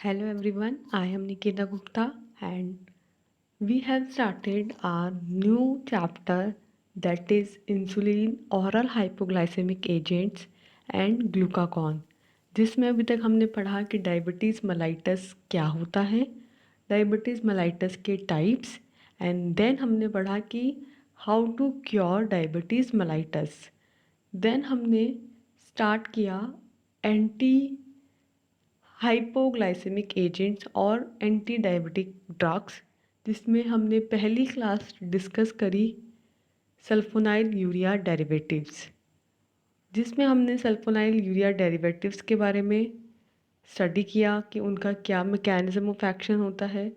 Hello everyone, I am Nikita Gupta and we have started our new chapter that is insulin, oral hypoglycemic agents and glucagon जिसमें अभी तक हमने पढ़ा कि diabetes mellitus क्या होता है, डायबिटीज़ मेलाइटस के टाइप्स एंड देन हमने पढ़ा कि how to cure diabetes mellitus. Then हमने स्टार्ट किया एंटी हाइपोग्लाइसेमिक एजेंट्स और एंटी डायबिटिक ड्रग्स, जिसमें हमने पहली क्लास डिस्कस करी सल्फोनाइल यूरिया डेरिवेटिव्स, जिसमें हमने सल्फोनाइल यूरिया डेरिवेटिव्स के बारे में स्टडी किया कि उनका क्या मैकेनिज्म ऑफ एक्शन होता है,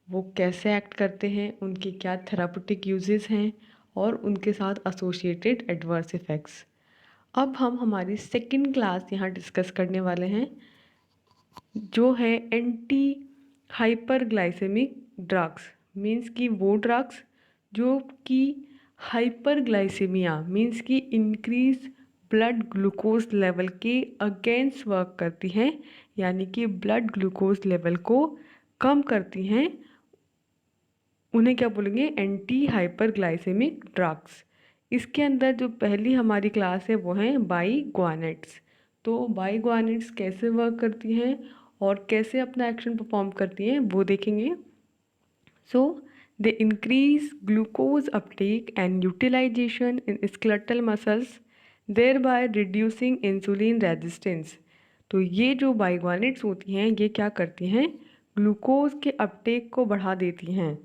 वो कैसे एक्ट करते हैं, उनके क्या थेरापेटिक यूजेस हैं और उनके साथ एसोसिएटेड एडवर्स इफ़ेक्ट्स। अब हम हमारी सेकंड क्लास यहाँ डिस्कस करने वाले हैं जो है एंटी हाइपरग्लाइसेमिक ड्रग्स। मीन्स कि वो ड्रग्स जो कि हाइपरग्लाइसेमिया मीन्स कि इंक्रीज ब्लड ग्लूकोज लेवल के अगेंस्ट वर्क करती हैं, यानी कि ब्लड ग्लूकोज लेवल को कम करती हैं। उन्हें क्या बोलेंगे? Anti hyperglycaemic drugs. इसके अंदर जो पहली हमारी क्लास है वो है बाईग्वानेट्स। तो बाईग्वानेट्स कैसे वर्क करती हैं और कैसे अपना एक्शन परफॉर्म करती हैं वो देखेंगे। So they increase glucose uptake and utilisation in skeletal muscles, thereby reducing insulin resistance. तो ये जो बाईग्वानेट्स होती हैं ये क्या करती हैं? ग्लूकोज के अपटेक को बढ़ा देती हैं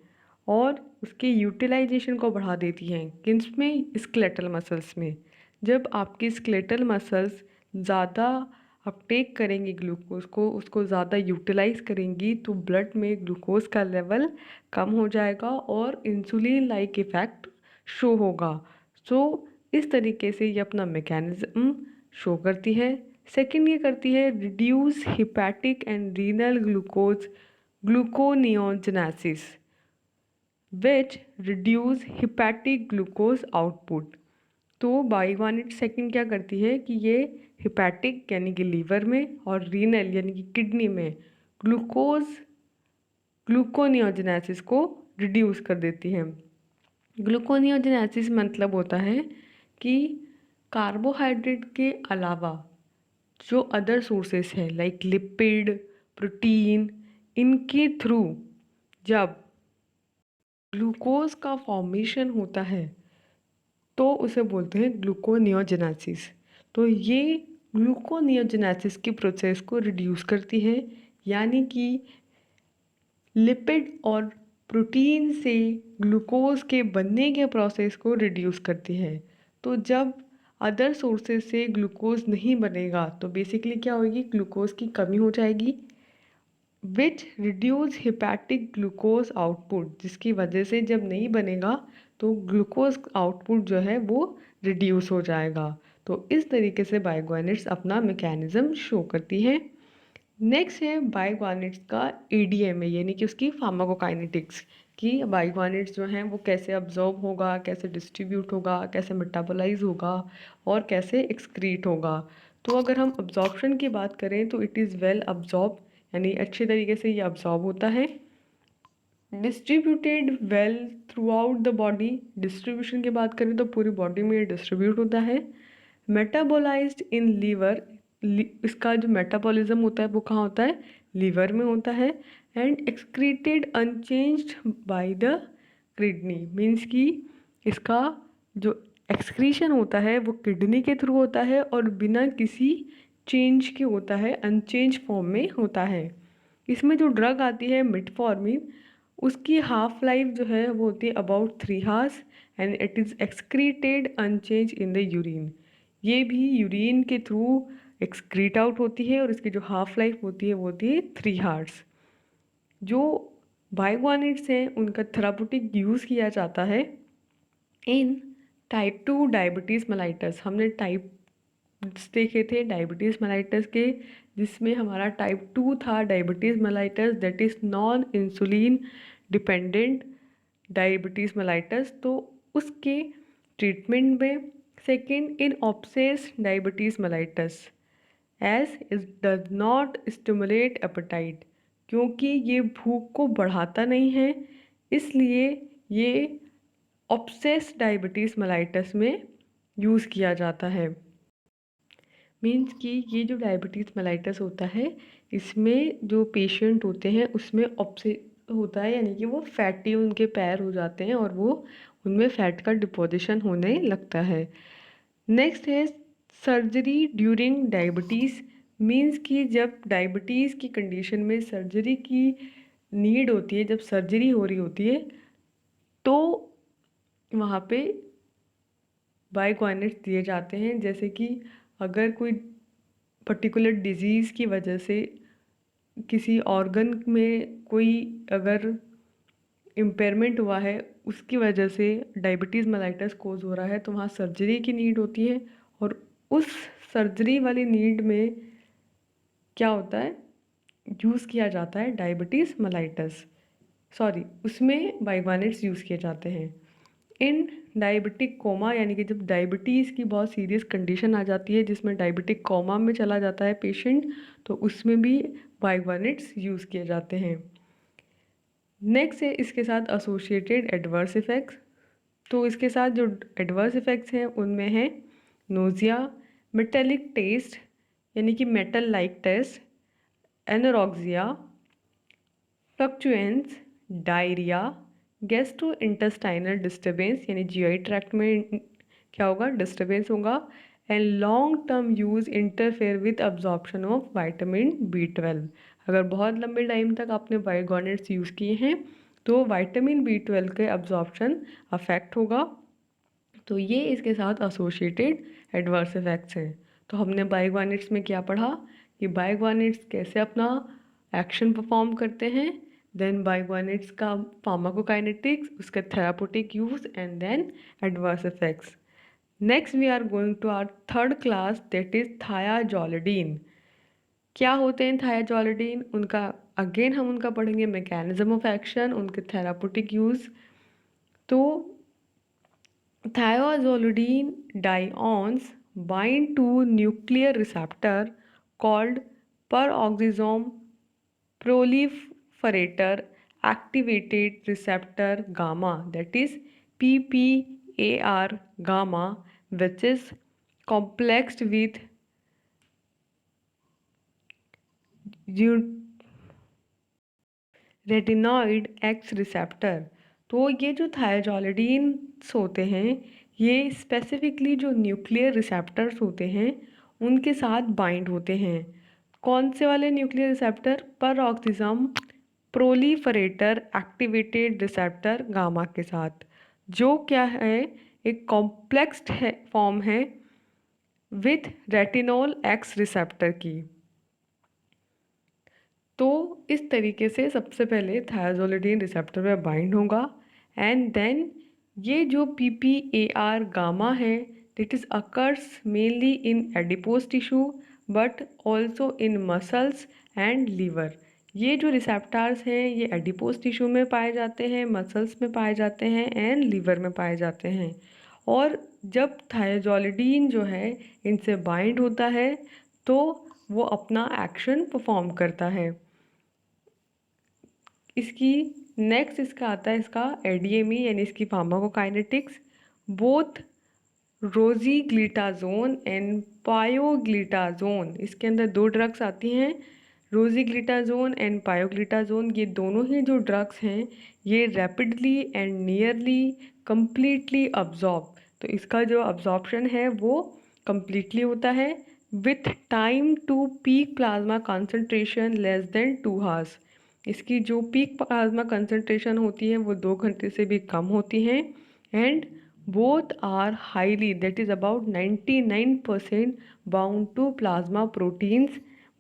और उसके यूटिलाइजेशन को बढ़ा देती हैं। किस में? स्केलेटल मसल्स में। जब आपकी स्केलेटल मसल्स ज़्यादा अपटेक करेंगी ग्लूकोज को, उसको ज़्यादा यूटिलाइज करेंगी, तो ब्लड में ग्लूकोज का लेवल कम हो जाएगा और इंसुलिन लाइक इफ़ेक्ट शो होगा। सो इस तरीके से ये अपना मैकेनिज्म शो करती है। सेकेंड ये करती है reduce hepatic and renal glucose gluconeogenesis which reduce hepatic glucose output. तो बाईग्वानेट सेकंड क्या करती है कि ये हिपैटिक यानी कि लीवर में और रीनल यानी कि किडनी में ग्लूकोनियोजेनेसिस को रिड्यूस कर देती है। ग्लूकोनियोजेनेसिस मतलब होता है कि कार्बोहाइड्रेट के अलावा जो अदर सोर्सेस हैं लाइक लिपिड, प्रोटीन, इनके थ्रू जब ग्लूकोज का फॉर्मेशन होता है तो उसे बोलते हैं ग्लूकोनियोजेनेसिस। तो ये ग्लूकोनियोजेनेसिस की प्रोसेस को रिड्यूस करती है, यानी कि लिपिड और प्रोटीन से ग्लूकोज के बनने के प्रोसेस को रिड्यूस करती है। तो जब अदर सोर्सेज से ग्लूकोज नहीं बनेगा तो बेसिकली क्या होगी? ग्लूकोज की कमी हो जाएगी which reduce hepatic glucose output, जिसकी वजह से जब नहीं बनेगा तो ग्लूकोज आउटपुट जो है वो रिड्यूस हो जाएगा। तो इस तरीके से बाईग्वानेट्स अपना मैकेनिज्म शो करती है। नेक्स्ट है बाईग्वानेट्स का एडीएमए यानी कि उसकी फार्माकोकाइनेटिक्स, कि बाईग्वानेट्स जो हैं वो कैसे अब्जॉर्ब होगा, कैसे डिस्ट्रीब्यूट होगा, कैसे मेटाबोलाइज होगा और कैसे एक्सक्रीट होगा। तो अगर हम अब्जॉर्प्शन की बात करें तो इट इज़ वेल अब्जॉर्ब, यानी अच्छे तरीके से ये अब्जॉर्ब होता है। Distributed well throughout the body, distribution की बात करें तो पूरी बॉडी में डिस्ट्रीब्यूट होता है। मेटाबोलाइज्ड इन लीवर, इसका जो मेटाबॉलिज्म होता है वो कहाँ होता है? लीवर में होता है। And excreted unchanged by the kidney, means कि इसका जो एक्सक्रीशन होता है वो किडनी के थ्रू होता है और बिना किसी चेंज के होता है, अनचेंज फॉर्म में होता है। इसमें जो ड्रग आती है मेटफॉर्मिन, उसकी हाफ लाइफ जो है वो होती है about 3 hours and it is excreted unchanged in the urine. ये भी यूरिन के थ्रू एक्सक्रीट आउट होती है और इसकी जो हाफ लाइफ होती है वो होती है 3 आवर्स। जो बाईग्वानेट्स हैं उनका थेराप्यूटिक यूज़ किया जाता है इन टाइप 2 डायबिटीज़ मेलाइटस। हमने टाइप देखे थे डायबिटीज़ मेलाइटस के, जिसमें हमारा टाइप 2 था diabetes mellitus that is non insulin dependent diabetes mellitus. तो उसके ट्रीटमेंट में second in obese diabetes mellitus as is does not stimulate appetite. क्योंकि ये भूख को बढ़ाता नहीं है, इसलिए ये ऑब्सेस डायबिटीज़ मेलाइटस में यूज़ किया जाता है। मीन्स कि ये जो डायबिटीज़ मेलाइटस होता है, इसमें जो पेशेंट होते हैं उसमें ऑब्से होता है, यानी कि वो फैटी उनके पैर हो जाते हैं और वो उनमें फैट का डिपोजिशन होने लगता है। नेक्स्ट है सर्जरी ड्यूरिंग डायबिटीज़। मीन्स कि जब डायबिटीज़ की कंडीशन में सर्जरी की नीड होती है, जब सर्जरी हो रही होती है, तो वहाँ पे बाइक्वाइनेट्स दिए जाते हैं। जैसे कि अगर कोई पर्टिकुलर डिजीज़ की वजह से किसी ऑर्गन में कोई अगर इम्पेयरमेंट हुआ है, उसकी वजह से डायबिटीज़ मेलाइटस कोज हो रहा है, तो वहाँ सर्जरी की नीड होती है। और उस सर्जरी वाली नीड में क्या होता है, यूज़ किया जाता है डायबिटीज़ मेलाइटस, सॉरी उसमें बाइक्वाइनेट्स यूज़ किए जाते हैं। इन डायबिटिक कोमा, यानी कि जब डायबिटीज़ की बहुत सीरियस कंडीशन आ जाती है जिसमें डायबिटिक कोमा में चला जाता है पेशेंट, तो उसमें भी बाइक्वाइनेट्स यूज़ किए जाते हैं। नेक्स्ट है इसके साथ एसोसिएटेड एडवर्स इफ़ेक्ट्स। तो इसके साथ जो एडवर्स इफ़ेक्ट्स हैं उनमें है नोज़िया, मेटेलिक टेस्ट यानी कि metal like taste, anorexia, flatulence, diarrhoea, gastrointestinal disturbance यानी जीआई ट्रैक्ट में क्या होगा, डिस्टर्बेंस होगा, and long term use interfere with absorption of vitamin B12। अगर बहुत लंबे टाइम तक आपने बाइक्वाइनेट्स यूज़ किए हैं तो विटामिन B12 के अब्जॉर्प्शन अफेक्ट होगा। तो ये इसके साथ एसोसिएटेड एडवर्स इफेक्ट्स हैं। तो हमने बाइक्वाइनेट्स में क्या पढ़ा कि बाइक्वाइनेट्स कैसे अपना एक्शन परफॉर्म करते हैं, देन बाइक्वाइनेट्स का फार्माकोकाइनेटिक्स, उसका therapeutic use, and then adverse effects. Next we are going to our third class, that is thiazolidine. क्या होते हैं थायाजोलिडीन, उनका अगेन हम उनका पढ़ेंगे मैकेनिज्म ऑफ एक्शन, उनके थेराप्यूटिक यूज। तो thiazolidine dions bind to nuclear receptor called peroxisome proliferator activated receptor gamma, that is PPAR gamma, which is complexed with retinoid x receptor. तो ये जो थायजोलिडीन्स होते हैं, ये स्पेसिफिकली जो न्यूक्लियर रिसेप्टर्स होते हैं उनके साथ बाइंड होते हैं। कौन से वाले nuclear receptor, peroxisome proliferator activated receptor gamma के साथ, जो क्या है, एक कॉम्प्लेक्स्ड है फॉर्म है विथ रेटिनॉल एक्स रिसेप्टर की। तो इस तरीके से सबसे पहले थायाजोलिडीन रिसेप्टर पे बाइंड होगा, एंड देन ये जो PPAR गामा है, that is occurs mainly in adipose tissue but also in muscles and liver. ये जो रिसेप्टार्स हैं ये एडिपोज टिश्यू में पाए जाते हैं, मसल्स में पाए जाते हैं एंड लीवर में पाए जाते हैं। और जब थायाजोलिडीन जो है इनसे बाइंड होता है तो वो अपना एक्शन परफॉर्म करता है। इसकी नेक्स्ट इसका आता है इसका ADME यानी इसकी फार्माकोकाइनेटिक्स। बोथ रोजीग्लिटाजोन एंड पायोग्लिटाजोन, इसके अंदर दो ड्रग्स आती हैं, रोजीग्लिटाजोन एंड पायोग्लिटाजोन। ये दोनों ही जो ड्रग्स हैं ये rapidly and nearly completely absorb, तो इसका जो अब्जॉर्प्शन है वो कम्प्लीटली होता है with time to peak plasma concentration less than 2 hours. इसकी जो पीक प्लाज्मा कंसंट्रेशन होती है वो 2 घंटे से भी कम होती है, and both are highly, that is about 99% bound to plasma proteins,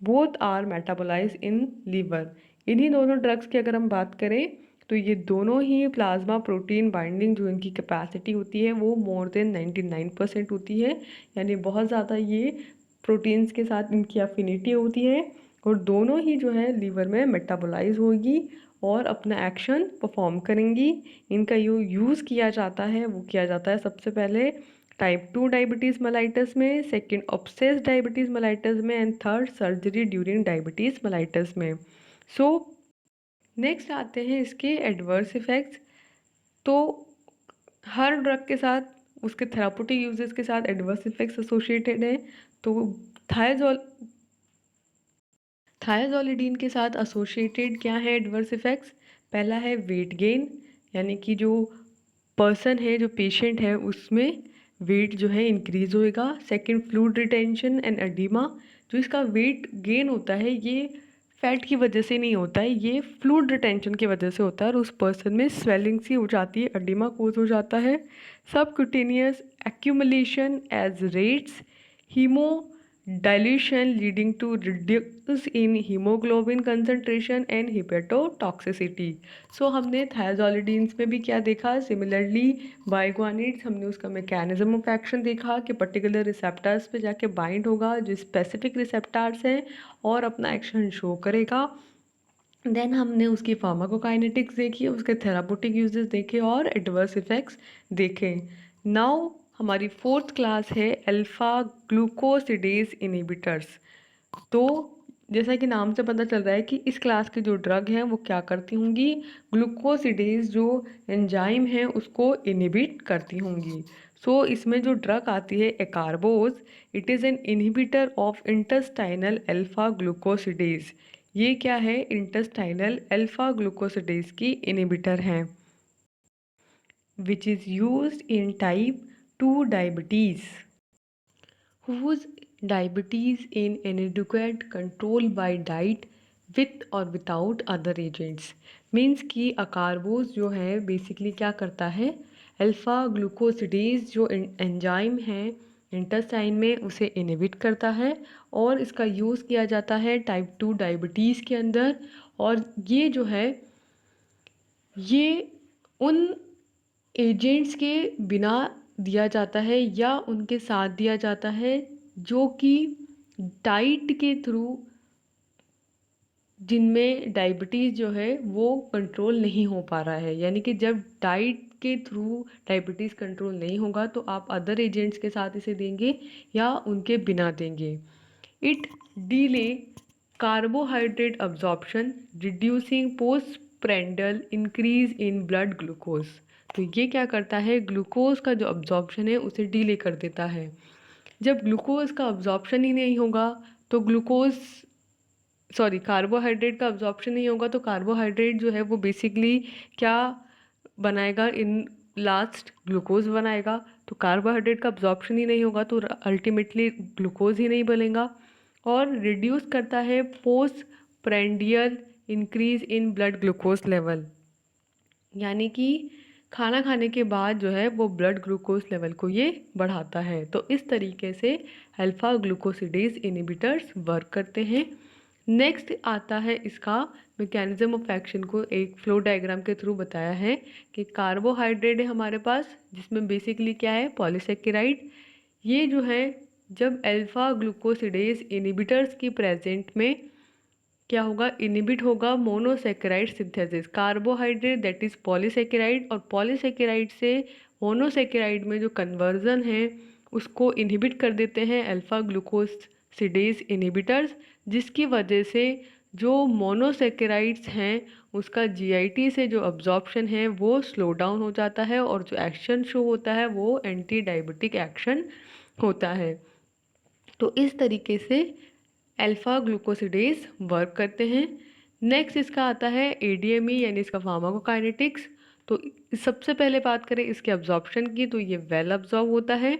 both are metabolize in liver. इन्हीं दोनों ड्रग्स की अगर हम बात करें तो ये दोनों ही प्लाज्मा प्रोटीन बाइंडिंग जो इनकी कैपेसिटी होती है वो मोर देन 99% होती है, यानी बहुत ज़्यादा ये प्रोटीन्स के साथ इनकी अफिनिटी होती है, और दोनों ही जो है लीवर में मेटाबोलाइज होगी और अपना एक्शन परफॉर्म करेंगी। इनका यूज़ किया जाता है, वो किया जाता है सबसे पहले टाइप 2 डायबिटीज़ मेलाइटस में, सेकंड ऑब्सेस डायबिटीज़ मेलाइटस में, and third surgery during diabetes mellitus में। सो नेक्स्ट आते हैं इसके एडवर्स इफ़ेक्ट्स। तो हर ड्रग के साथ उसके थेराप्यूटिक यूजेस के साथ एडवर्स इफ़ेक्ट्स एसोसिएटेड हैं। तो थायाजोलिडीन के साथ एसोसिएटेड क्या है एडवर्स इफ़ेक्ट्स? पहला है वेट गेन, यानी कि जो पर्सन है, जो पेशेंट है, उसमें वेट जो है इंक्रीज होएगा। Second, fluid retention and oedema. जो इसका वेट गेन होता है ये फैट की वजह से नहीं होता है, ये फ्लूइड रिटेंशन की वजह से होता है और उस पर्सन में स्वेलिंग सी हो जाती है, एडिमा कोज हो जाता है। Subcutaneous accumulation as rates, hemo dilution leading to reduce in hemoglobin concentration and hepatotoxicity। So हमने थायाजोलिडीन्स में भी क्या देखा, सिमिलरली बाइगुआनिड्स हमने उसका मैकेनिज्म ऑफ एक्शन देखा कि पर्टिकुलर रिसेप्टर्स पे जाके बाइंड होगा जो स्पेसिफिक रिसेप्टर्स हैं और अपना एक्शन शो करेगा। देन हमने उसकी फार्माकोकाइनेटिक्स देखी, उसके थेराप्यूटिक यूजेस देखे और एडवर्स इफेक्ट्स देखे। नाउ हमारी फोर्थ क्लास है अल्फा ग्लूकोसिडेज इनहिबिटर्स। तो जैसा कि नाम से पता चल रहा है कि इस क्लास की जो ड्रग हैं वो क्या करती होंगी, ग्लूकोसिडेज जो एंजाइम है उसको इनहिबिट करती होंगी। सो इसमें जो ड्रग आती है acarbose, it is an inhibitor of intestinal alpha glucosidase. ये क्या है, इंटेस्टाइनल अल्फा ग्लूकोसिडेज की इनहिबिटर है, which is used in type 2 diabetes whose diabetes in inadequate control by diet with or without other agents। Means कि अकारबोज जो है basically क्या करता है, अल्फ़ा ग्लूकोसिडेज जो एंजाइम है इंटेस्टाइन में उसे इनहिबिट करता है और इसका यूज़ किया जाता है टाइप 2 डायबिटीज़ के अंदर। और ये जो है ये उन एजेंट्स के बिना दिया जाता है या उनके साथ दिया जाता है जो कि डाइट के थ्रू, जिनमें डायबिटीज़ जो है वो कंट्रोल नहीं हो पा रहा है। यानी कि जब डाइट के थ्रू डायबिटीज़ कंट्रोल नहीं होगा तो आप अदर एजेंट्स के साथ इसे देंगे या उनके बिना देंगे। It delay carbohydrate absorption reducing postprandial increase in blood glucose. तो ये क्या करता है, ग्लूकोज का जो अब्जॉर्प्शन है उसे डिले कर देता है। जब ग्लूकोज का अब्जॉर्प्शन ही नहीं होगा तो कार्बोहाइड्रेट का अब्जॉर्प्शन नहीं होगा तो कार्बोहाइड्रेट जो है वो बेसिकली क्या बनाएगा, इन लास्ट ग्लूकोज बनाएगा। तो कार्बोहाइड्रेट का अब्जॉर्प्शन ही नहीं होगा तो अल्टीमेटली ग्लूकोज ही नहीं बनेगा। और रिड्यूस करता है post prandial increase in blood glucose level, यानी कि खाना खाने के बाद जो है वो ब्लड ग्लूकोज लेवल को ये बढ़ाता है। तो इस तरीके से अल्फा ग्लूकोसिडेज इनहिबिटर्स वर्क करते हैं। नेक्स्ट आता है इसका मैकेनिज्म ऑफ एक्शन को एक फ्लो डायग्राम के थ्रू बताया है कि कार्बोहाइड्रेट है हमारे पास जिसमें बेसिकली क्या है, पॉलीसेकेराइड। ये जो है जब अल्फा ग्लूकोसिडेज इनहिबिटर्स की प्रेजेंट में क्या होगा, इनहिबिट होगा monosaccharide synthesis. Carbohydrate that is polysaccharide और पॉलीसेकेराइड से मोनोसेकेराइड में जो कन्वर्जन है उसको इनहिबिट कर देते हैं अल्फा ग्लूकोसिडेज इनहिबिटर्स, जिसकी वजह से जो मोनोसेकेराइड्स हैं उसका जीआईटी से जो अब्जॉर्प्शन है वो स्लो डाउन हो जाता है और जो एक्शन शो होता है वो एंटी डायबिटिक एक्शन होता है। तो इस तरीके से अल्फा ग्लूकोसिडेज वर्क करते हैं। नेक्स्ट इसका आता है एडीएमई यानी इसका फार्माकोकाइनेटिक्स। तो सबसे पहले बात करें इसके अब्जॉर्प्शन की तो ये वेल अब्जॉर्ब होता है,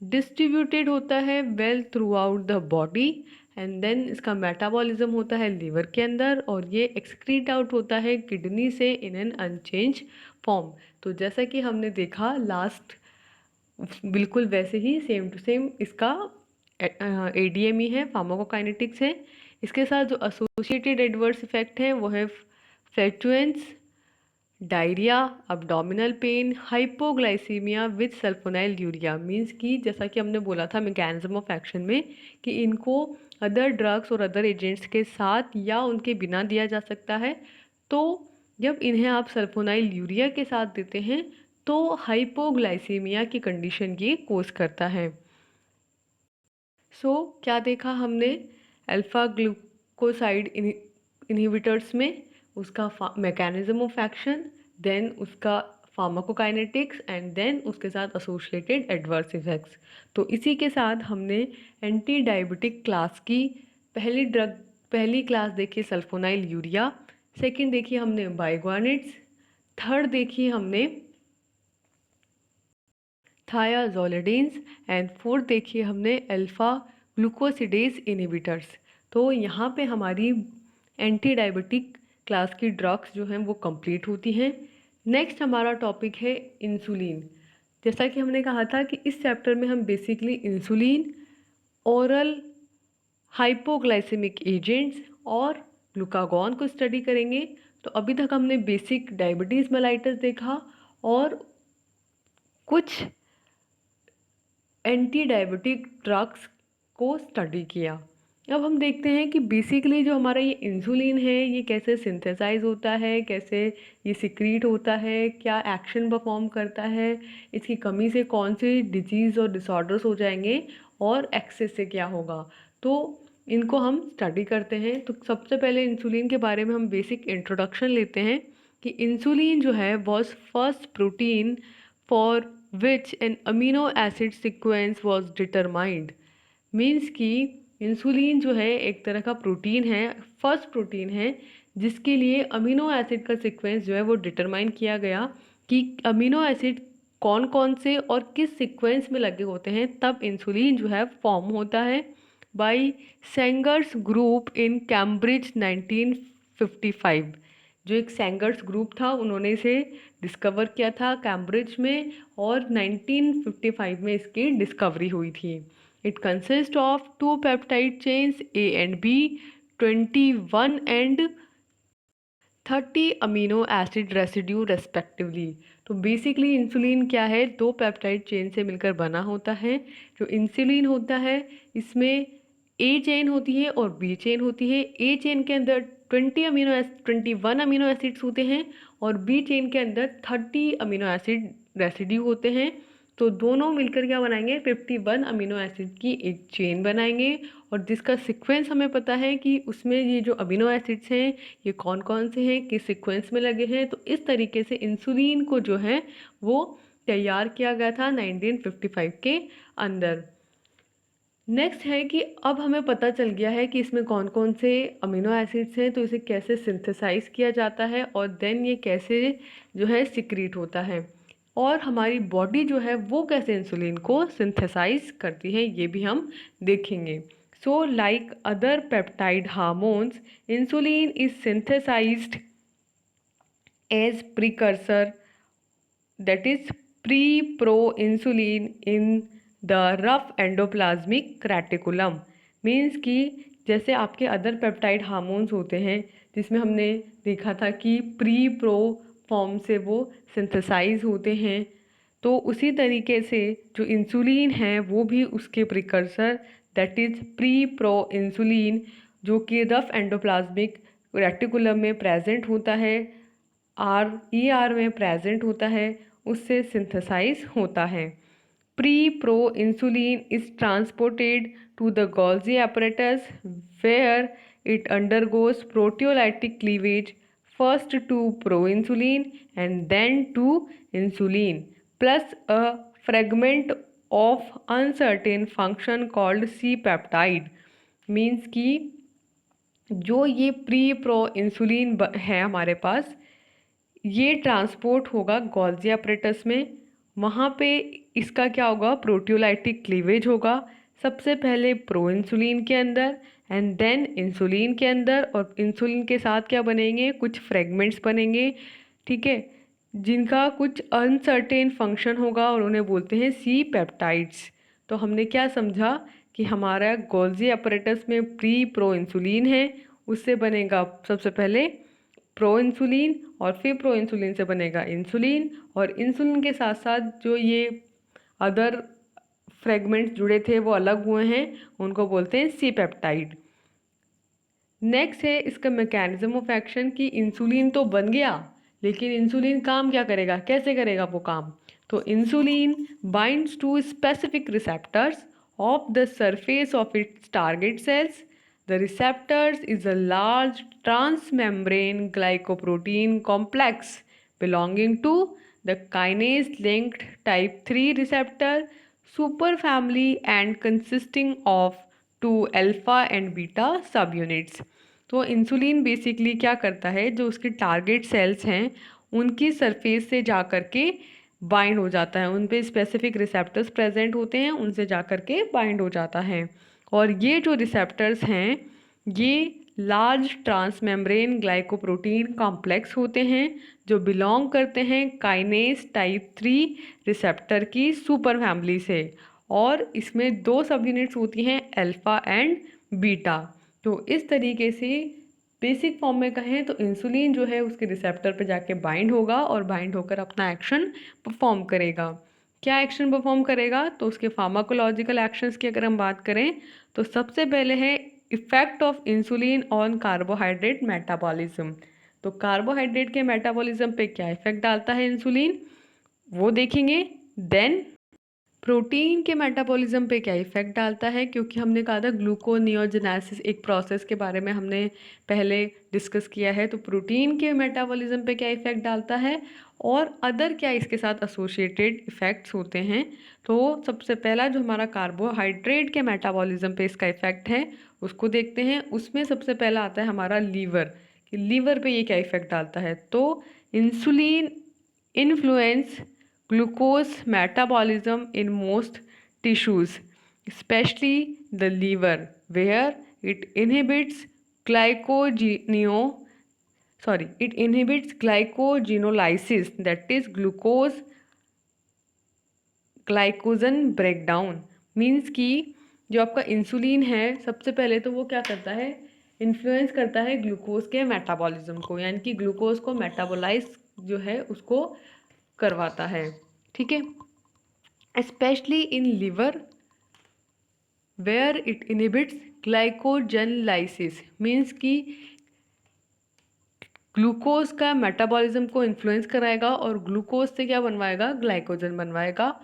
डिस्ट्रीब्यूटेड होता है well throughout the body and then इसका मेटाबॉलिज्म होता है लीवर के अंदर और ये एक्सक्रीट आउट होता है किडनी से इन एन अनचेंज फॉर्म। तो जैसा कि हमने देखा लास्ट, बिल्कुल वैसे ही सेम टू सेम इसका एडीएमई है, फार्माकोकाइनेटिक्स है। इसके साथ जो एसोसिएटेड एडवर्स इफेक्ट हैं वो है flatulence, diarrhoea, abdominal pain, hypoglycaemia with sulphonylurea. Means कि जैसा कि हमने बोला था मैकेनिज्म ऑफ एक्शन में कि इनको अदर ड्रग्स और अदर एजेंट्स के साथ या उनके बिना दिया जा सकता है। तो जब इन्हें आप सल्फोनाइल यूरिया के साथ देते हैं तो हाइपोग्लाइसीमिया की कंडीशन ये कोज करता है। क्या देखा हमने अल्फा ग्लूकोसाइड इनहिबिटर्स में, उसका मैकेनिज्म ऑफ एक्शन, देन उसका फार्माकोकाइनेटिक्स एंड देन उसके साथ एसोसिएटेड एडवर्स इफेक्ट्स। तो इसी के साथ हमने एंटी डायबिटिक क्लास की पहली क्लास देखी सल्फोनाइल यूरिया, सेकंड देखी हमने बाइगुआनिड्स, थर्ड देखी हमने थायाजोलिडीन्स एंड फोर्थ देखिए हमने अल्फ़ा ग्लूकोसिडेज इनहिबिटर्स। तो यहाँ पे हमारी एंटी डायबिटिक क्लास की ड्रग्स जो हैं वो कंप्लीट होती हैं। नेक्स्ट हमारा टॉपिक है इंसुलिन। जैसा कि हमने कहा था कि इस चैप्टर में हम basically insulin, oral hypoglycemic agents और ग्लूकागॉन को स्टडी करेंगे। तो अभी तक हमने बेसिक डायबिटीज़ मेलाइटस देखा और कुछ एंटी डायबिटिक ड्रग्स को स्टडी किया। अब हम देखते हैं कि बेसिकली जो हमारा ये इंसुलिन है ये कैसे सिंथेसाइज होता है, कैसे ये सिक्रीट होता है, क्या एक्शन परफॉर्म करता है, इसकी कमी से कौन से डिजीज़ और डिसऑर्डर्स हो जाएंगे और एक्सेस से क्या होगा। तो इनको हम स्टडी करते हैं। तो सबसे पहले इंसुलिन के बारे में हम बेसिक इंट्रोडक्शन लेते हैं कि इंसुलिन जो है was first protein for which an amino acid sequence was determined। Means कि इंसुलिन जो है एक तरह का प्रोटीन है, फर्स्ट प्रोटीन है जिसके लिए अमीनो एसिड का सीक्वेंस जो है वो डिटरमाइन किया गया कि अमीनो एसिड कौन कौन से और किस सीक्वेंस में लगे होते हैं, तब इंसुलिन जो है फॉर्म होता है बाय सेंगर्स ग्रुप इन कैम्ब्रिज 1955। जो एक सेंगर्स ग्रुप था उन्होंने इसे डिस्कवर किया था कैम्ब्रिज में और 1955 में इसकी डिस्कवरी हुई थी। It consist of 2 peptide chains A and B, 21 and 30 amino acid residue respectively. तो बेसिकली इंसुलिन क्या है, 2 पेप्टाइड चेन से मिलकर बना होता है। जो इंसुलिन होता है इसमें ए चेन होती है और बी चेन होती है। ए चेन के अंदर 21 अमीनो एसिड्स होते हैं और बी चेन के अंदर 30 अमीनो एसिड रेसिड्यू होते हैं। तो दोनों मिलकर क्या बनाएंगे, 51 अमीनो एसिड की एक चेन बनाएंगे और जिसका सीक्वेंस हमें पता है कि उसमें ये जो अमीनो एसिड्स हैं ये कौन कौन से हैं, किस सीक्वेंस में लगे हैं। तो इस तरीके से इंसुलिन को जो है वो तैयार किया गया था 1955 के अंदर। नेक्स्ट है कि अब हमें पता चल गया है कि इसमें कौन कौन से अमीनो एसिड्स हैं, तो इसे कैसे सिंथेसाइज किया जाता है और देन ये कैसे जो है सिक्रीट होता है और हमारी बॉडी जो है वो कैसे इंसुलिन को सिंथेसाइज करती है, ये भी हम देखेंगे। So like other peptide hormones, insulin is synthesized as precursor that is pre-proinsulin in the rough endoplasmic reticulum। मीन्स कि जैसे आपके अदर पेप्टाइड हार्मोन्स होते हैं जिसमें हमने देखा था कि प्री प्रो फॉर्म से वो सिंथेसाइज होते हैं, तो उसी तरीके से जो इंसुलिन है वो भी उसके precursor that is pre pro insulin जो कि रफ एंडोप्लाज्मिक रेटिकुलम में प्रेजेंट होता है, आर में प्रेजेंट होता है, उससे सिंथेसाइज होता है। Pre pro insulin is transported to the Golgi apparatus where it undergoes proteolytic cleavage first to proinsulin and then to insulin plus a fragment of uncertain function called C-peptide। Means कि जो ये pre pro insulin है हमारे पास, ये transport होगा Golgi apparatus में। वहाँ पे इसका क्या होगा, प्रोटियोलाइटिक क्लीवेज होगा, सबसे पहले प्रो इंसुलिन के अंदर एंड देन इंसुलिन के अंदर, और इंसुलिन के साथ क्या बनेंगे, कुछ फ्रेगमेंट्स बनेंगे, ठीक है, जिनका कुछ अनसर्टेन फंक्शन होगा और उन्हें बोलते हैं सी पेप्टाइड्स। तो हमने क्या समझा कि हमारा गोल्जी apparatus में प्री प्रो इंसुलिन है, उससे बनेगा सबसे पहले प्रो इंसुलिन और फिर प्रो इंसुलिन से बनेगा इंसुलिन, और इंसुलिन के साथ साथ जो ये अदर फ्रेगमेंट्स जुड़े थे वो अलग हुए हैं, उनको बोलते हैं सी पेप्टाइड। नेक्स्ट है इसका मैकेनिज्म ऑफ एक्शन कि इंसुलिन तो बन गया लेकिन इंसुलिन काम क्या करेगा, कैसे करेगा वो काम। तो insulin binds to specific receptors of the surface of its target cells The receptors is a large transmembrane glycoprotein complex belonging to the kinase-linked type 3 receptor superfamily and consisting of 2 alpha and beta subunits. तो insulin basically क्या करता है, जो उसके target sales हैं उनकी surface से जा कर के बाइंड हो जाता है, उन पे स्पेसिफिक रिसेप्टर्स प्रेजेंट होते हैं, उनसे जा कर के बाइंड हो जाता है। और ये जो रिसेप्टर्स हैं ये लार्ज ट्रांसमेम्ब्रेन ग्लाइकोप्रोटीन कॉम्प्लेक्स होते हैं जो बिलोंग करते हैं काइनेस टाइप 3 रिसेप्टर की सुपर फैमिली से, और इसमें 2 सब यूनिट्स होती हैं अल्फा एंड बीटा। तो इस तरीके से बेसिक फॉर्म में कहें तो इंसुलिन जो है उसके रिसेप्टर पे जाके बाइंड होगा और बाइंड होकर अपना एक्शन परफॉर्म करेगा। क्या एक्शन परफॉर्म करेगा, तो उसके फार्माकोलॉजिकल एक्शंस की अगर हम बात करें तो सबसे पहले है effect of insulin on carbohydrate metabolism. तो कार्बोहाइड्रेट के मेटाबॉलिज्म पे क्या इफेक्ट डालता है इंसुलिन, वो देखेंगे। देन प्रोटीन के मेटाबॉलिज्म पे क्या इफेक्ट डालता है, क्योंकि हमने कहा था ग्लूकोनियोजेनेसिस एक प्रोसेस के बारे में हमने पहले डिस्कस किया है। तो प्रोटीन के मेटाबॉलिज्म पे क्या इफेक्ट डालता है और अदर क्या इसके साथ एसोसिएटेड इफेक्ट्स होते हैं। तो सबसे पहला जो हमारा कार्बोहाइड्रेट के मेटाबॉलिज्म पे इसका इफेक्ट है उसको देखते हैं। उसमें सबसे पहला आता है हमारा लीवर, कि लीवर पे ये क्या इफेक्ट डालता है। तो insulin influence glucose metabolism in most tissues, especially the liver, where it inhibits glycogenolysis, that is glucose glycogen breakdown. Means कि जो आपका इंसुलिन है सबसे पहले तो वो क्या करता है, इन्फ्लुएंस करता है ग्लूकोज के मेटाबॉलिज्म को, यानी कि ग्लूकोज को मेटाबोलाइज जो है उसको करवाता है। ठीक है, specially in liver where it inhibits glycogenolysis. Means कि ग्लूकोज का मेटाबॉलिज्म को इन्फ्लुएंस कराएगा और ग्लूकोज से क्या बनवाएगा, ग्लाइकोजन बनवाएगा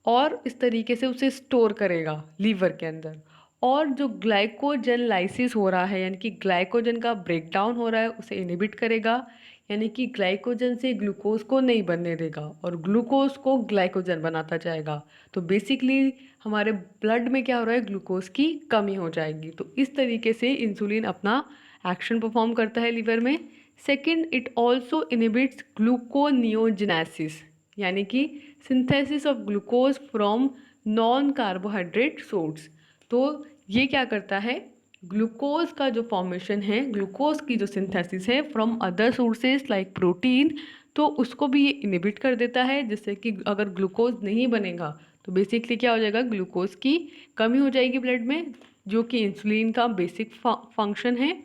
और इस तरीके से उसे स्टोर करेगा लीवर के अंदर। और जो ग्लाइकोजनलाइसिस हो रहा है यानी कि ग्लाइकोजन का ब्रेकडाउन हो रहा है उसे इनहिबिट करेगा, यानी कि ग्लाइकोजन से ग्लूकोज को नहीं बनने देगा और ग्लूकोज को ग्लाइकोजन बनाता जाएगा। तो बेसिकली हमारे ब्लड में क्या हो रहा है, ग्लूकोज की कमी हो जाएगी। तो इस तरीके से इंसुलिन अपना एक्शन परफॉर्म करता है लीवर में। Second, it also inhibits gluconeogenesis, यानी कि synthesis of glucose from non carbohydrate source. तो ये क्या करता है, ग्लूकोज का जो फॉर्मेशन है, ग्लूकोज की जो सिंथेसिस है from other sources like protein, तो उसको भी ये इनहिबिट कर देता है, जिससे कि अगर ग्लूकोज नहीं बनेगा तो बेसिकली क्या हो जाएगा, ग्लूकोज की कमी हो जाएगी ब्लड में, जो कि इंसुलिन का बेसिक फंक्शन है,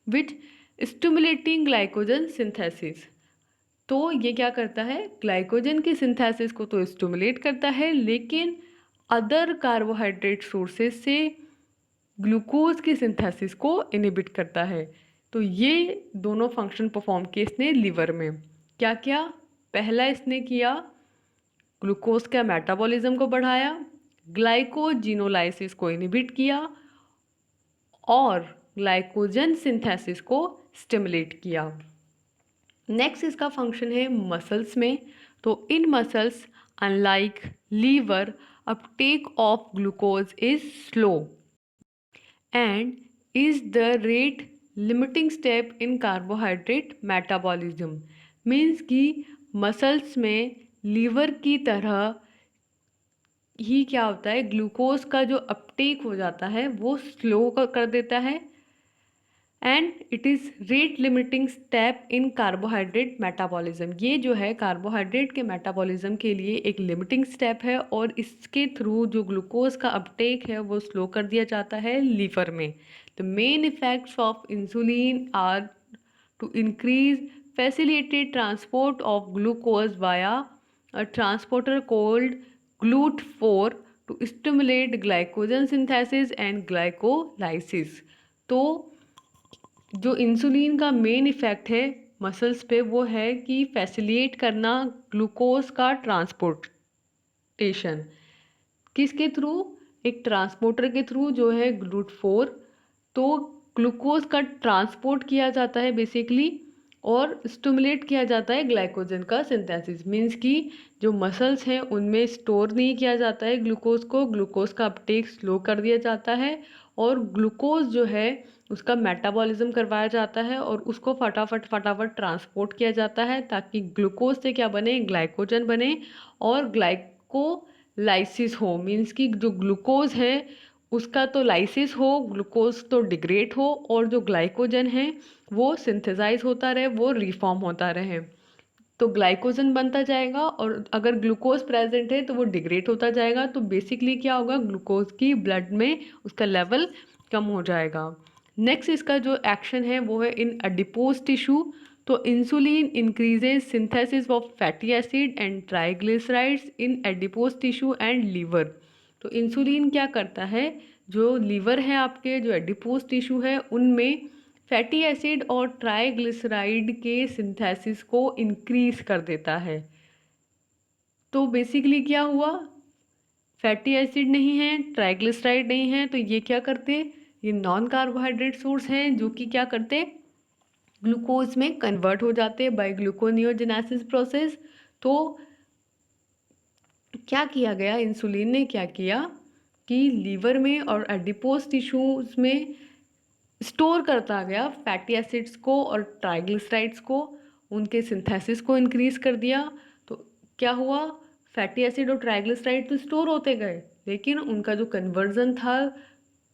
विच स्टिमुलेटिंग ग्लाइकोजन सिंथेसिस। तो ये क्या करता है, ग्लाइकोजन की सिंथेसिस को तो स्टिमुलेट करता है, लेकिन अदर कार्बोहाइड्रेट सोर्सेज से ग्लूकोज की सिंथेसिस को इनहिबिट करता है। तो ये दोनों फंक्शन परफॉर्म किए इसने लीवर में। क्या क्या, पहला इसने किया ग्लूकोज का मेटाबॉलिज्म को बढ़ाया, ग्लाइकोजिनोलाइसिस को इनहिबिट किया और ग्लाइकोजन सिंथेसिस को स्टिमुलेट किया। नेक्स्ट इसका फंक्शन है मसल्स में। तो in muscles unlike liver uptake of glucose is slow and is the rate limiting step in carbohydrate metabolism। Means कि मसल्स में लीवर की तरह ही क्या होता है, ग्लूकोज का जो अपटेक हो जाता है वो स्लो कर देता है, and it is rate limiting step in carbohydrate metabolism. ये जो है कार्बोहाइड्रेट के मेटाबॉलिज्म के लिए एक लिमिटिंग स्टेप है और इसके थ्रू जो ग्लूकोज का अपटेक है वो स्लो कर दिया जाता है लीवर में। The main effects of insulin are to increase facilitated transport of glucose via a transporter called GLUT4 to stimulate glycogen synthesis and glycolysis. तो जो इंसुलिन का मेन इफ़ेक्ट है मसल्स पे वो है कि फैसिलिटेट करना ग्लूकोज का ट्रांसपोर्टेशन, किसके थ्रू, एक ट्रांसपोर्टर के थ्रू जो है GLUT4। तो ग्लूकोज का ट्रांसपोर्ट किया जाता है बेसिकली, और स्टिमुलेट किया जाता है ग्लाइकोजन का सिंथेसिस। मीन्स कि जो मसल्स हैं उनमें स्टोर नहीं किया जाता है ग्लूकोज को, ग्लूकोज का अपटेक स्लो कर दिया जाता है, और ग्लूकोज जो है उसका मेटाबॉलिज्म करवाया जाता है और उसको फटाफट फटाफट ट्रांसपोर्ट किया जाता है, ताकि ग्लूकोज से क्या बने, ग्लाइकोजन बने और ग्लाइकोलाइसिस हो। मीन्स कि जो ग्लूकोज है उसका तो लाइसिस हो, ग्लूकोज तो डिग्रेड हो, और जो ग्लाइकोजन है वो सिंथेसाइज होता रहे, वो रिफॉर्म होता रहे। तो ग्लाइकोजन बनता जाएगा, और अगर ग्लूकोज प्रेजेंट है तो वो डिग्रेड होता जाएगा। तो बेसिकली क्या होगा, ग्लूकोज की ब्लड में उसका लेवल कम हो जाएगा। नेक्स्ट इसका जो एक्शन है वो है इन एडिपोज टिश्यू। तो insulin increases synthesis of fatty acid and triglycerides in adipose tissue and liver. तो इंसुलिन क्या करता है, जो लीवर है आपके, जो एडिपोज टिश्यू है, उनमें फैटी एसिड और ट्राइग्लिसराइड के सिंथेसिस को इंक्रीज कर देता है। तो बेसिकली क्या हुआ, फैटी एसिड नहीं है, ट्राइग्लिसराइड नहीं है, तो ये क्या करते, ये नॉन कार्बोहाइड्रेट सोर्स हैं जो कि क्या करते, ग्लूकोज में कन्वर्ट हो जाते हैं बाय ग्लूकोनियोजेनेसिस प्रोसेस। तो क्या किया गया, इंसुलिन ने क्या किया कि लीवर में और एडिपोज टिश्यूज में स्टोर करता गया फैटी एसिड्स को और ट्राइग्लिसराइड्स को, उनके सिंथेसिस को इंक्रीज कर दिया। तो क्या हुआ, फैटी एसिड और ट्राइग्लिसराइड तो स्टोर होते गए, लेकिन उनका जो कन्वर्जन था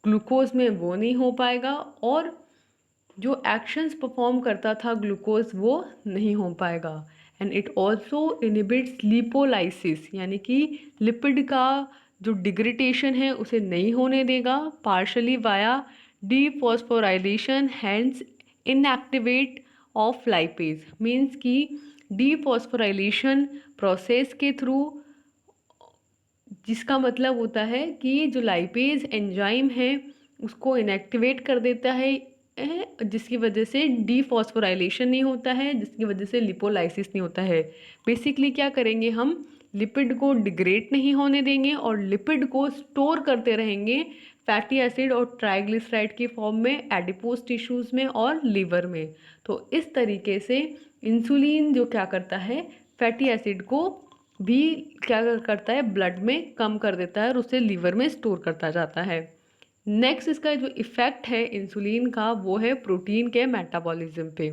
ग्लूकोज में वो नहीं हो पाएगा, और जो एक्शंस परफॉर्म करता था ग्लूकोज वो नहीं हो पाएगा। And it also inhibits lipolysis, यानी कि लिपिड का जो डिग्रेडेशन है उसे नहीं होने देगा, partially via dephosphorylation, hence inactivate of lipase. मीन्स कि डीफॉस्फोराइलेशन प्रोसेस के थ्रू, जिसका मतलब होता है कि जो लाइपेज एंजाइम है उसको इनएक्टिवेट कर देता है, जिसकी वजह से डीफॉस्फोराइलेशन नहीं होता है, जिसकी वजह से लिपोलाइसिस नहीं होता है। बेसिकली क्या करेंगे, हम लिपिड को डिग्रेड नहीं होने देंगे और लिपिड को स्टोर करते रहेंगे फैटी एसिड और ट्राइग्लिसराइड की फॉर्म में एडिपोज टिश्यूज में और लीवर में। तो इस तरीके से इंसुलिन जो क्या करता है, फैटी एसिड को भी क्या करता है, ब्लड में कम कर देता है और उसे लीवर में स्टोर करता जाता है। नेक्स्ट इसका जो इफ़ेक्ट है इंसुलिन का वो है प्रोटीन के मेटाबॉलिज्म पे।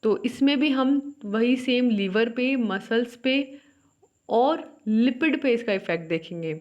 तो इसमें भी हम वही सेम लीवर पे, मसल्स पे और लिपिड पे इसका इफ़ेक्ट देखेंगे।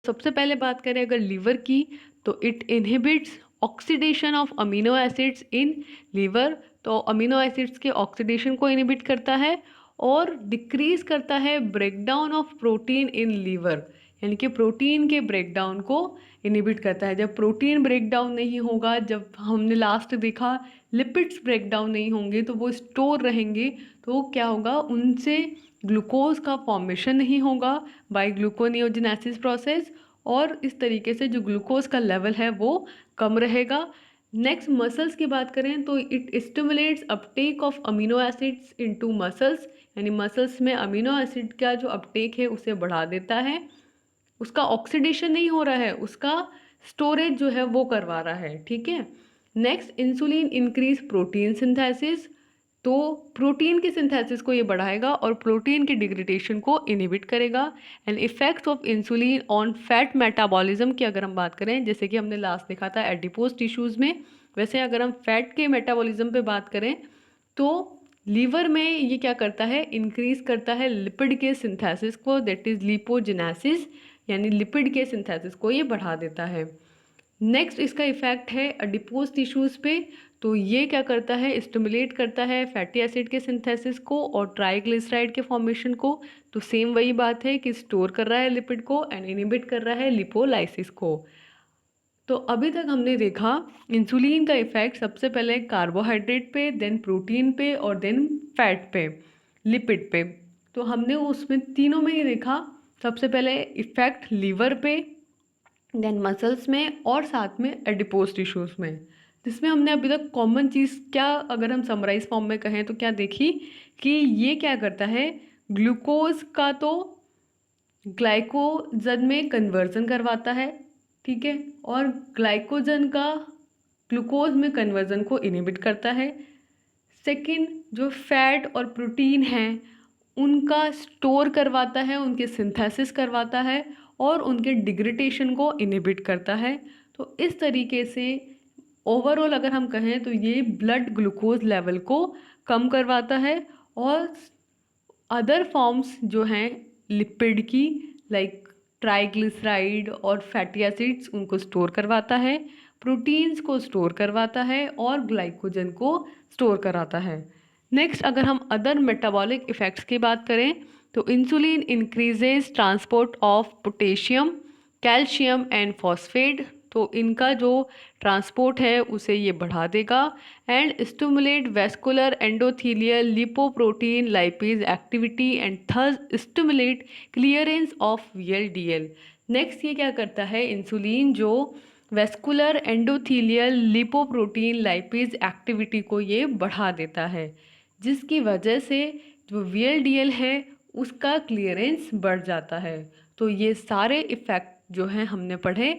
सबसे पहले बात करें अगर लीवर की, तो it inhibits oxidation of amino acids in liver. तो अमीनो एसिड्स के ऑक्सीडेशन को इनहिबिट करता है और डिक्रीज करता है breakdown of protein in liver, यानी कि प्रोटीन के ब्रेकडाउन को इनहिबिट करता है। जब प्रोटीन ब्रेकडाउन नहीं होगा, जब हमने लास्ट देखा लिपिड्स ब्रेकडाउन नहीं होंगे तो वो स्टोर रहेंगे, तो क्या होगा, उनसे ग्लूकोज का फॉर्मेशन नहीं होगा बाय ग्लूकोनियोजेनेसिस प्रोसेस, और इस तरीके से जो ग्लूकोज का लेवल है वो कम रहेगा। नेक्स्ट मसल्स की बात करें तो it stimulates Uptake of amino acids into muscles, यानी मसल्स में अमीनो एसिड का जो अपटेक है उसे बढ़ा देता है। उसका ऑक्सीडेशन नहीं हो रहा है, उसका स्टोरेज जो है वो करवा रहा है, ठीक है। Next insulin increase protein synthesis. तो प्रोटीन की सिंथेसिस को ये बढ़ाएगा और प्रोटीन की डिग्रेडेशन को इनहिबिट करेगा। And effects of insulin on fat metabolism की अगर हम बात करें, जैसे कि हमने लास्ट देखा था एडिपोज टिश्यूज़ में, वैसे अगर हम फैट के मेटाबॉलिज्म पे बात करें तो लीवर में ये क्या करता है, इंक्रीज करता है लिपिड के सिंथेसिस को, दैट इज लिपोजेनेसिस, यानी लिपिड के सिंथेसिस को ये बढ़ा देता है। नेक्स्ट इसका इफेक्ट है एडिपोज टिश्यूज़ पे। तो ये क्या करता है, स्टिमुलेट करता है फैटी एसिड के सिंथेसिस को और ट्राइग्लिसराइड के फॉर्मेशन को। तो सेम वही बात है कि स्टोर कर रहा है लिपिड को एंड इनहिबिट कर रहा है लिपोलाइसिस को। तो अभी तक हमने देखा इंसुलिन का इफेक्ट सबसे पहले कार्बोहाइड्रेट पे, देन प्रोटीन पे और देन फैट पे, लिपिड पे। तो हमने उसमें तीनों में ही देखा, सबसे पहले इफेक्ट लीवर पे, देन मसल्स में और साथ में एडिपोज टिश्यूज़ में। जिसमें हमने अभी तक कॉमन चीज़ क्या, अगर हम समराइज फॉर्म में कहें तो क्या देखी कि ये क्या करता है, ग्लूकोज का तो ग्लाइकोजन में कन्वर्जन करवाता है, ठीक है, और ग्लाइकोजन का ग्लूकोज में कन्वर्जन को इनहिबिट करता है। सेकंड, जो फैट और प्रोटीन हैं उनका स्टोर करवाता है, उनके सिंथेसिस करवाता है और उनके डिग्रेडेशन को इनहिबिट करता है। तो इस तरीके से ओवरऑल अगर हम कहें तो ये ब्लड ग्लूकोज लेवल को कम करवाता है और अदर फॉर्म्स जो हैं लिपिड की, लाइक ट्राइग्लिसराइड और फैटी एसिड्स, उनको स्टोर करवाता है, प्रोटीन्स को स्टोर करवाता है और ग्लाइकोजन को स्टोर कराता है। नेक्स्ट, अगर हम अदर मेटाबॉलिक इफ़ेक्ट्स की बात करें तो insulin increases transport of potassium, calcium and phosphate. तो इनका जो ट्रांसपोर्ट है उसे ये बढ़ा देगा। And stimulate vascular endothelial lipoprotein lipase activity and thus stimulate clearance of VLDL। Next, ये क्या करता है, इंसुलिन जो vascular endothelial lipoprotein lipase activity को ये बढ़ा देता है, जिसकी वजह से जो VLDL है उसका क्लियरेंस बढ़ जाता है। तो ये सारे इफ़ेक्ट जो हैं हमने पढ़े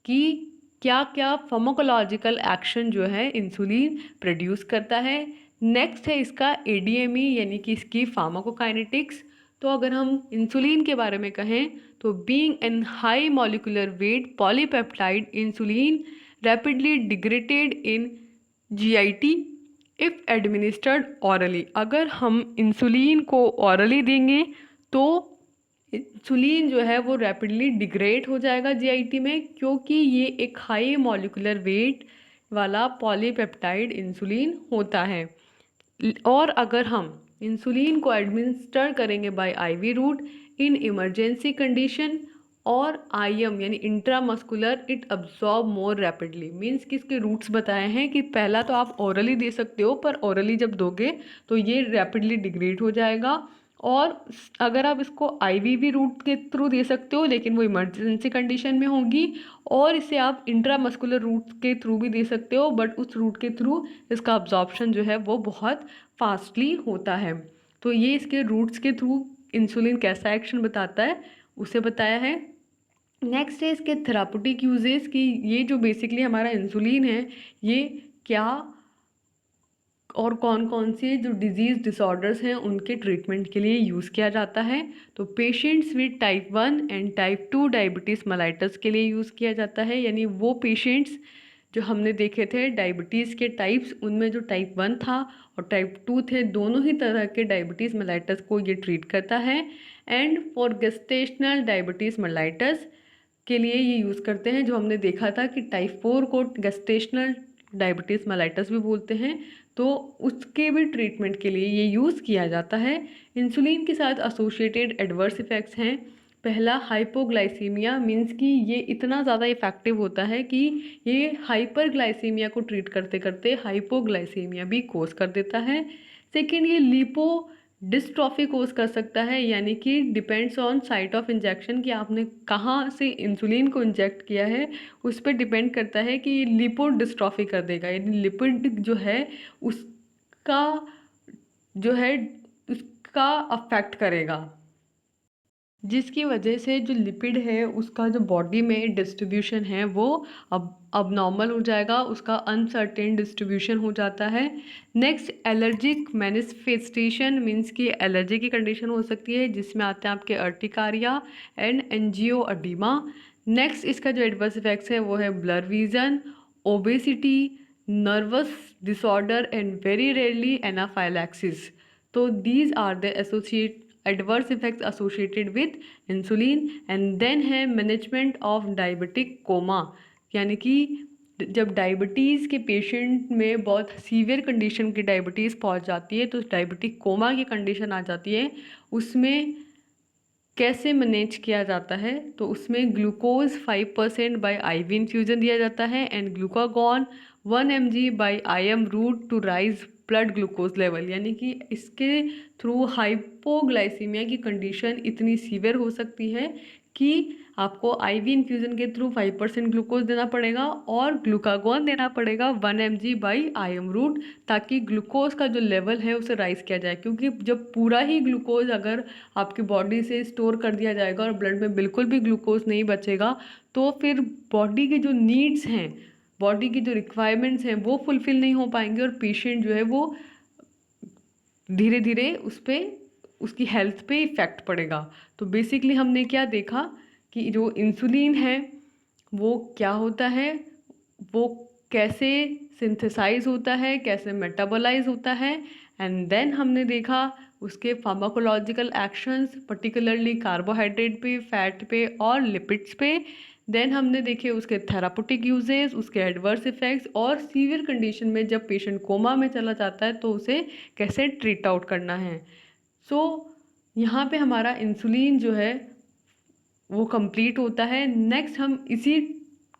कि क्या क्या फार्माकोलॉजिकल एक्शन जो है इंसुलिन प्रोड्यूस करता है। नेक्स्ट है इसका ADME यानी कि इसकी फार्माकोकाइनेटिक्स। तो अगर हम इंसुलिन के बारे में कहें तो being an high molecular wait polypeptide insulin rapidly degraded in GIT if administered hourly. अगर हम इंसुलिन को ऑरली देंगे तो इंसुलिन जो है वो रैपिडली डिग्रेड हो जाएगा GIT में, क्योंकि ये एक हाई मॉलिक्यूलर वेट वाला पॉलीपेप्टाइड इंसुलिन होता है। और अगर हम इंसुलिन को एडमिनिस्टर करेंगे by IV route in emergency condition और IM यानी intramuscular, it absorb more rapidly. मीन्स कि इसके रूट्स बताए हैं कि पहला तो आप ओरली दे सकते हो, पर ओरली जब दोगे तो ये रैपिडली डिग्रेड हो जाएगा। और अगर आप इसको IVV रूट के थ्रू दे सकते हो, लेकिन वो इमरजेंसी कंडीशन में होगी। और इसे आप इंट्रामस्कुलर रूट के थ्रू भी दे सकते हो, बट उस रूट के थ्रू इसका अब्जॉर्प्शन जो है वो बहुत फास्टली होता है। तो ये इसके रूट्स के थ्रू इंसुलिन कैसा एक्शन बताता है उसे बताया है। नेक्स्ट है इसके थेराप्यूटिक यूजेस कि ये जो बेसिकली हमारा इंसुलिन है ये क्या और कौन कौन से जो डिजीज़ डिसऑर्डर्स हैं उनके ट्रीटमेंट के लिए यूज़ किया जाता है। तो patients with type 1 and type 2 diabetes mellitus के लिए यूज़ किया जाता है, यानी वो पेशेंट्स जो हमने देखे थे डायबिटीज़ के टाइप्स, उनमें जो टाइप 1 था और टाइप 2 थे, दोनों ही तरह के डायबिटीज़ मेलाइटस को ये ट्रीट करता है। And for gestational diabetes mellitus के लिए ये यूज़ करते हैं, जो हमने देखा था कि टाइप 4 को गेस्टेशनल डायबिटीज़ मेलाइटस भी बोलते हैं, तो उसके भी ट्रीटमेंट के लिए ये यूज़ किया जाता है। इंसुलिन के साथ एसोसिएटेड एडवर्स इफ़ेक्ट्स हैं। पहला, हाइपोग्लाइसीमिया, मीन्स कि ये इतना ज़्यादा इफ़ेक्टिव होता है कि ये हाइपरग्लाइसीमिया को ट्रीट करते करते हाइपोग्लाइसीमिया भी कोज कर देता है। सेकेंड, ये लिपो डिस्ट्रॉफी कोज कर सकता है, यानी कि depends on site of injection कि आपने कहाँ से इंसुलिन को इंजेक्ट किया है, उस पर डिपेंड करता है कि ये लिपो डिस्ट्रॉफी कर देगा, यानी लिपिड जो है उसका जो है उसका अफेक्ट करेगा, जिसकी वजह से जो लिपिड है उसका जो बॉडी में डिस्ट्रीब्यूशन है वो अब नॉर्मल हो जाएगा, उसका अनसर्टेन डिस्ट्रीब्यूशन हो जाता है। नेक्स्ट, एलर्जिक मैनिफेस्टेशन, मीन्स कि एलर्जी की कंडीशन हो सकती है जिसमें आते हैं आपके अर्टिकारिया एंड एंजियोअडीमा। नेक्स्ट, इसका जो एडवर्स इफेक्ट्स है वो है blur vision, obesity, nervous disorder and very rarely anaphylaxis. तो these are the associate adverse effects associated with insulin. And then है मैनेजमेंट ऑफ डायबिटिक कोमा, यानी कि जब डायबिटीज़ के पेशेंट में बहुत सीवियर कंडीशन की डायबिटीज़ पहुंच जाती है तो डायबिटिक कोमा की कंडीशन आ जाती है, उसमें कैसे मैनेज किया जाता है। तो उसमें ग्लूकोज 5% बाय IV इन्फ्यूज़न दिया जाता है and glucagon 1 mg by IM route to raise blood glucose level, यानी कि इसके थ्रू हाइपोग्लाइसीमिया की कंडीशन इतनी सीवियर हो सकती है कि आपको IV इन्फ्यूज़न के थ्रू 5% ग्लूकोज देना पड़ेगा और ग्लूकागॉन देना पड़ेगा 1 mg बाई IM रूट, ताकि ग्लूकोज का जो लेवल है उसे राइज किया जाए। क्योंकि जब पूरा ही ग्लूकोज अगर आपकी बॉडी से स्टोर कर दिया जाएगा और ब्लड में बिल्कुल भी ग्लूकोज नहीं बचेगा तो फिर बॉडी के जो नीड्स हैं, बॉडी की जो रिक्वायरमेंट्स हैं वो फुलफ़िल नहीं हो पाएंगे और पेशेंट जो है वो धीरे धीरे उस पर उसकी हेल्थ पे इफ़ेक्ट पड़ेगा। तो बेसिकली हमने क्या देखा कि जो इंसुलिन है वो क्या होता है, वो कैसे सिंथेसाइज होता है, कैसे मेटाबोलाइज होता है, एंड देन हमने देखा उसके फार्माकोलॉजिकल एक्शंस पर्टिकुलरली कार्बोहाइड्रेट पे, फैट पे और लिपिड्स पे। देन हमने देखे उसके थेरापुटिक यूजेस, उसके एडवर्स इफ़ेक्ट्स और सीवियर कंडीशन में जब पेशेंट कोमा में चला जाता है तो उसे कैसे ट्रीट आउट करना है। सो यहाँ पे हमारा इंसुलिन जो है वो कंप्लीट होता है। नेक्स्ट हम इसी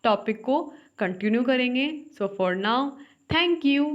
टॉपिक को कंटिन्यू करेंगे। So for now, thank you.